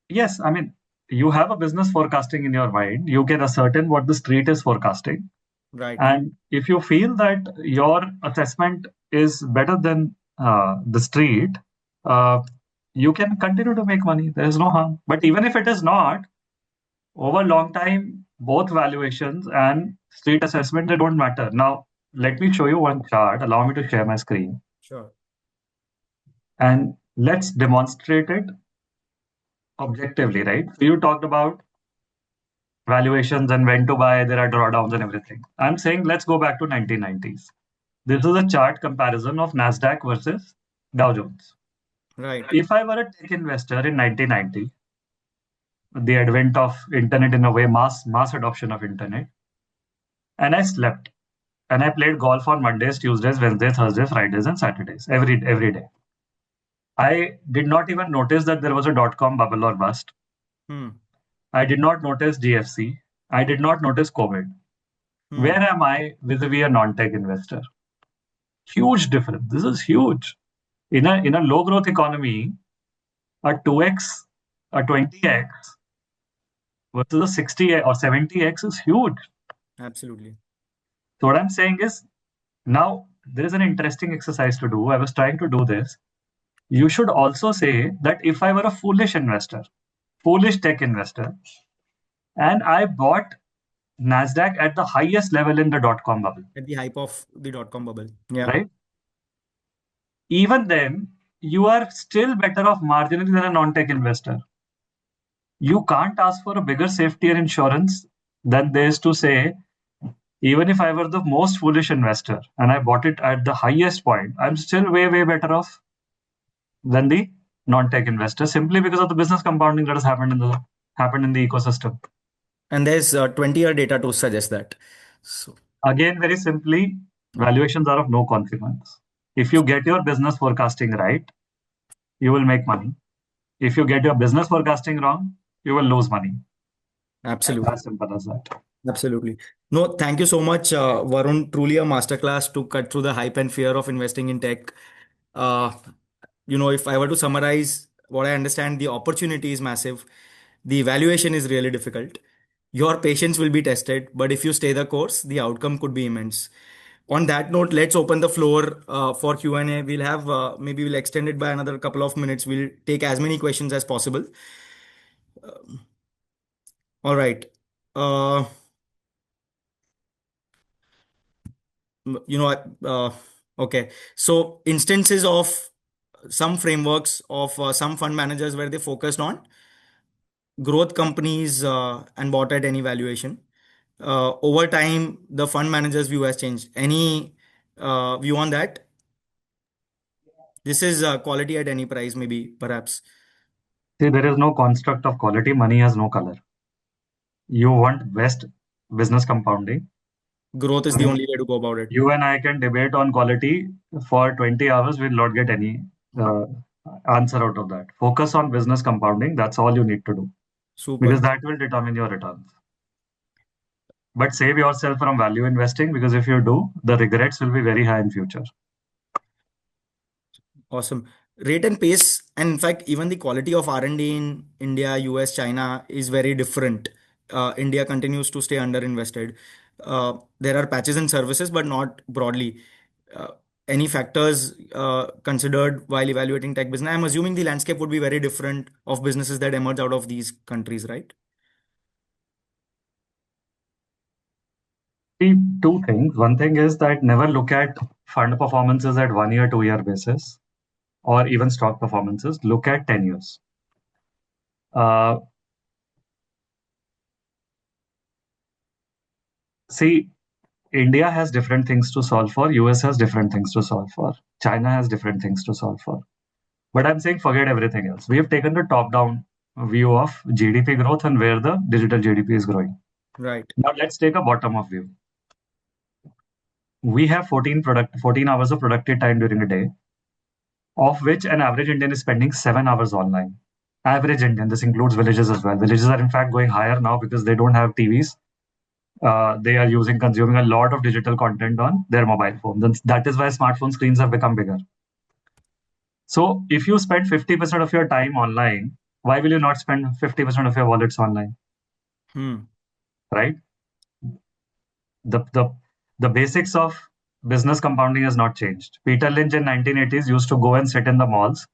Speaker 2: yes, I mean, you have a business forecasting in your mind, you can ascertain what the street is forecasting.
Speaker 1: Right.
Speaker 2: And if you feel that your assessment is better than the street, uh, you can continue to make money. There is no harm. But even if it is not, over long time, both valuations and street assessment, they don't matter. Now, let me show you one chart. Allow me to share my screen.
Speaker 1: Sure.
Speaker 2: And Let's demonstrate it objectively, right? So you talked about valuations and when to buy, there are drawdowns and everything. I'm saying let's go back to 1990s. This is a chart comparison of Nasdaq versus Dow Jones.
Speaker 1: Right.
Speaker 2: If I were a tech investor in 1990, the advent of internet in a way, mass adoption of internet, and I slept and I played golf on Mondays, Tuesdays, Wednesdays, Thursdays, Fridays, and Saturdays every day. I did not even notice that there was a dot-com bubble or bust.
Speaker 1: Hmm.
Speaker 2: I did not notice GFC. I did not notice COVID.
Speaker 1: Hmm.
Speaker 2: Where am I vis-a-vis a non-tech investor? Huge difference. This is huge. In a low growth economy, a 2x, a 20x versus a 60 or 70x is huge.
Speaker 1: Absolutely.
Speaker 2: So what I'm saying is now there is an interesting exercise to do. I was trying to do this. You should also say that if I were a foolish investor, foolish tech investor, and I bought Nasdaq at the highest level in the dot-com bubble,
Speaker 1: At the hype of the dot-com bubble. Yeah.
Speaker 2: right? Even then, you are still better off marginally than a non-tech investor. You can't ask for a bigger safety and insurance than this to say, even if I were the most foolish investor and I bought it at the highest point, I'm still way better off than the non-tech investor simply because of the business compounding that has happened in the ecosystem.
Speaker 1: And there's 20-year data to suggest that. So,
Speaker 2: Again, very simply, valuations are of no consequence. If you get your business forecasting right, you will make money. If you get your business forecasting wrong, you will lose money.
Speaker 1: absolutely.
Speaker 2: As simple as that.
Speaker 1: Absolutely. No, thank you so much, Varun. Truly a masterclass to cut through the hype and fear of investing in tech. Uh, if I were to summarize what I understand, the opportunity is massive. The evaluation is really difficult. Your patience will be tested, but if you stay the course, the outcome could be immense. On that note, let's open the floor for Q&A. We'll have maybe we'll extend it by another couple of minutes. We'll take as many questions as possible. All right. Uh, you know, okay. So instances of some frameworks of some fund managers where they focused on growth companies and bought at any valuation. Over time, the fund manager's view has changed. Any view on that? This is quality at any price, maybe, perhaps.
Speaker 2: See, there is no construct of quality. Money has no color. You want best business compounding.
Speaker 1: Growth is
Speaker 2: I
Speaker 1: the
Speaker 2: mean,
Speaker 1: only way to go about it.
Speaker 2: you and I can debate on quality for 20 hours. We'll not get any uh, answer out of that. Focus on business compounding. That's all you need to do because
Speaker 1: Super.
Speaker 2: that will determine your returns. But save yourself from value investing because if you do, the regrets will be very high in future.
Speaker 1: Awesome. Rate and pace, and in fact, even the quality of R&D in India, US, China is very different. India continues to stay underinvested. There are patches and services, but not broadly. Uh, any factors considered while evaluating tech business? I'm assuming the landscape would be very different of businesses that emerge out of these countries, right?
Speaker 2: See, two things. One thing is that never look at fund performances at 1 year, 2 year basis, or even stock performances. Look at 10 years. Uh, See, India has different things to solve for. US has different things to solve for. China has different things to solve for. But I'm saying forget everything else. We have taken the top-down view of GDP growth and where the digital GDP is growing.
Speaker 1: Right.
Speaker 2: Now let's take a bottom-up view. We have 14 hours of productive time during a day, of which an average Indian is spending 7 hours online. Average Indian, this includes villages as well. Villages are in fact going higher now because they don't have TVs. They are consuming a lot of digital content on their mobile phones. And that is why smartphone screens have become bigger. So if you spend 50% of your time online, why will you not spend 50% of your wallets online?
Speaker 1: Hmm.
Speaker 2: Right? The basics of business compounding has not changed. Peter Lynch in 1980s used to go and sit in the malls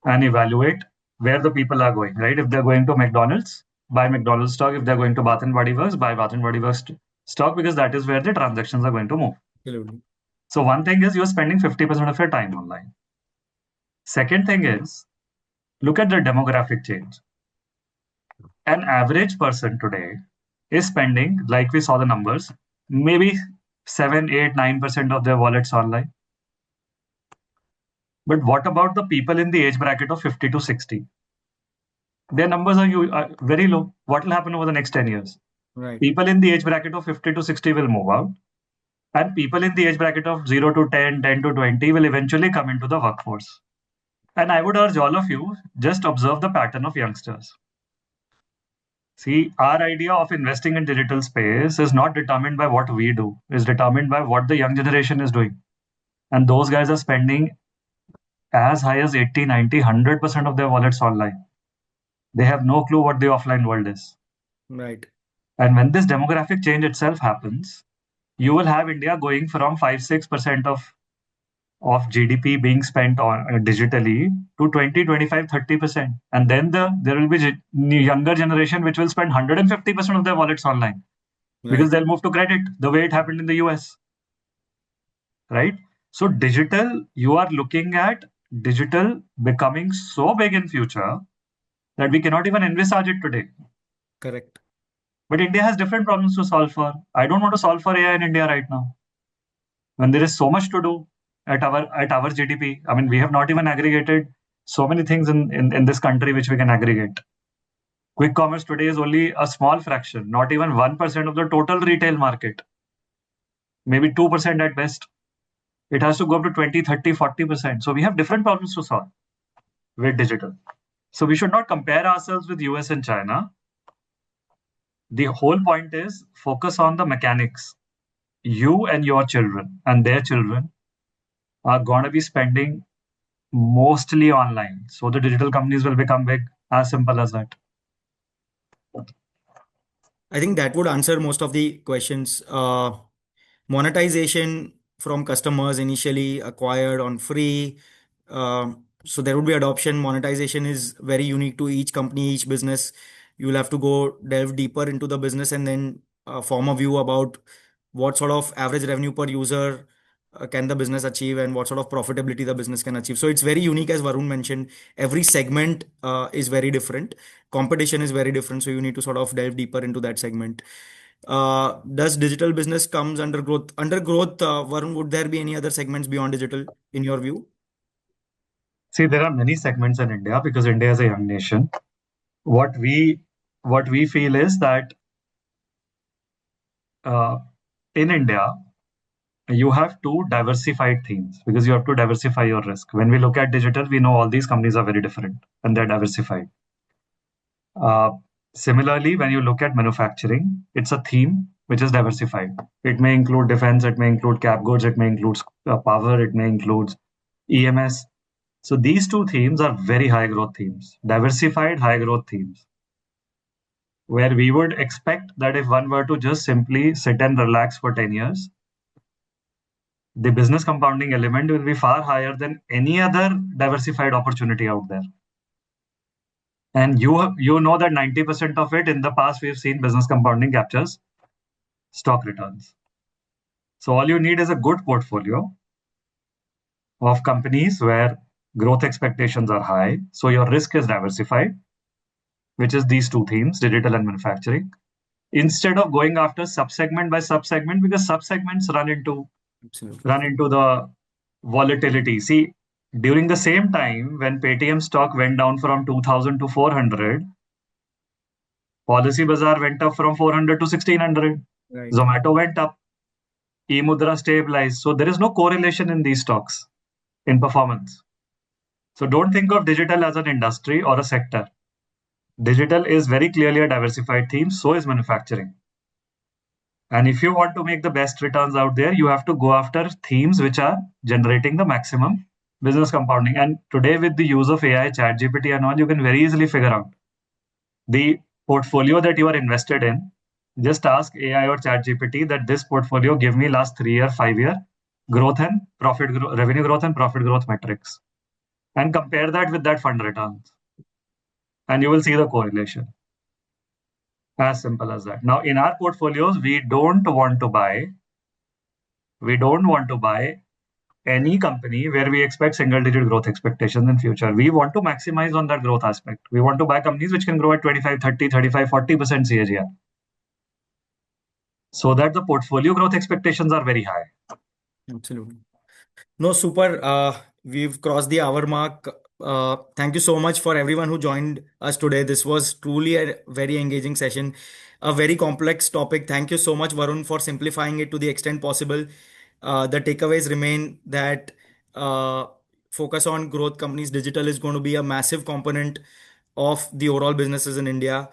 Speaker 2: and evaluate where the people are going, right? If they're going to McDonald's, buy McDonald's stock. If they're going to Bath and Body Works, buy Bath and Body Works stock because that is where the transactions are going to move.
Speaker 1: Absolutely.
Speaker 2: So one thing is you're spending 50% of your time online. Second thing is Look at the demographic change. An average person today is spending, like we saw the numbers, maybe 7, 8, 9% of their wallets online. But what about the people in the age bracket of 50 to 60? Their numbers are very low. What will happen over the next 10 years?
Speaker 1: Right.
Speaker 2: People in the age bracket of 50 to 60 will move out, and people in the age bracket of 0 to 10, 10 to 20 will eventually come into the workforce. And I would urge all of you, just observe the pattern of youngsters. See, our idea of investing in digital space is not determined by what we do, is determined by what the young generation is doing. And those guys are spending as high as 80, 90, 100% of their wallets online. They have no clue what the offline world is.
Speaker 1: Right.
Speaker 2: And when this demographic change itself happens, you will have India going from 5, 6% of GDP being spent on digitally to 20, 25, 30%. And then there will be younger generation which will spend 150% of their wallets online because
Speaker 1: Right.
Speaker 2: they'll move to credit the way it happened in the US, right? So digital, you are looking at digital becoming so big in future that we cannot even envisage it today.
Speaker 1: Correct.
Speaker 2: But India has different problems to solve for. I don't want to solve for AI in India right now when there is so much to do at our GDP. I mean, we have not even aggregated so many things in this country which we can aggregate. Quick commerce today is only a small fraction, not even 1% of the total retail market, maybe 2% at best. It has to go up to 20, 30, 40%. So we have different problems to solve with digital. So we should not compare ourselves with US and China. The whole point is focus on the mechanics. You and your children and their children are going to be spending mostly online. So the digital companies will become big, as simple as that.
Speaker 1: I think that would answer most of the questions. Monetization from customers initially acquired on free. So there would be adoption. Monetization is very unique to each company, each business. You will have to go delve deeper into the business and then form a view about what sort of average revenue per user can the business achieve and what sort of profitability the business can achieve. So it's very unique, as Varun mentioned. Every segment is very different. Competition is very different. So you need to sort of delve deeper into that segment. Does digital business comes under growth? Under growth, Varun, would there be any other segments beyond digital in your view?
Speaker 2: See, there are many segments in India because India is a young nation. What we what we feel is that uh, in India, you have to diversified themes because you have to diversify your risk. When we look at digital, we know all these companies are very different and they're diversified. Uh, Similarly, when you look at manufacturing, it's a theme which is diversified. It may include defense, it may include cap goods, it may include power, it may include EMS. So these two themes are very high growth themes, diversified high growth themes, where we would expect that if one were to just simply sit and relax for 10 years, the business compounding element will be far higher than any other diversified opportunity out there. And you know that 90% of it in the past we've seen business compounding captures stock returns. So all you need is a good portfolio of companies where growth expectations are high. So your risk is diversified, which is these two themes, digital and manufacturing, instead of going after subsegment by subsegment because subsegments
Speaker 1: Absolutely.
Speaker 2: run into the volatility. See, during the same time when Paytm stock went down from 2000 to 400, Policy Bazaar went up from 400 to 1600.
Speaker 1: Right.
Speaker 2: Zomato went up. eMudra stabilized. So there is no correlation in these stocks in performance. So don't think of digital as an industry or a sector. Digital is very clearly a diversified theme, so is manufacturing. And if you want to make the best returns out there, you have to go after themes which are generating the maximum business compounding. And today, with the use of AI, ChatGPT, and all, you can very easily figure out the portfolio that you are invested in. Just ask AI or ChatGPT that this portfolio give me last 3 year, 5 year growth and revenue growth and profit growth metrics, and compare that with that fund returns, and you will see the correlation. As simple as that. Now, in our portfolios, we don't want to buy any company where we expect single digit growth expectations in future. We want to maximize on that growth aspect. We want to buy companies which can grow at 25, 30, 35, 40% CAGR so that the portfolio growth expectations are very high.
Speaker 1: Absolutely. No, super. We've crossed the hour mark. Thank you so much for everyone who joined us today. This was truly a very engaging session, a very complex topic. Thank you so much, Varun, for simplifying it to the extent possible. The takeaways remain that uh, focus on growth companies. Digital is going to be a massive component of the overall businesses in India.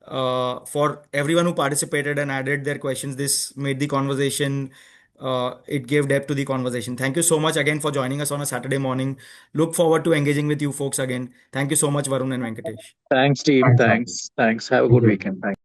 Speaker 1: For everyone who participated and added their questions, this made the conversation, it gave depth to the conversation. Thank you so much again for joining us on a Saturday morning. Look forward to engaging with you folks again. Thank you so much, Varun and Venkatesh.
Speaker 3: Thanks, team.
Speaker 2: Thanks, Rajesh.
Speaker 3: Thanks. Have a
Speaker 2: Thank
Speaker 3: good
Speaker 2: you.
Speaker 3: weekend. Thanks.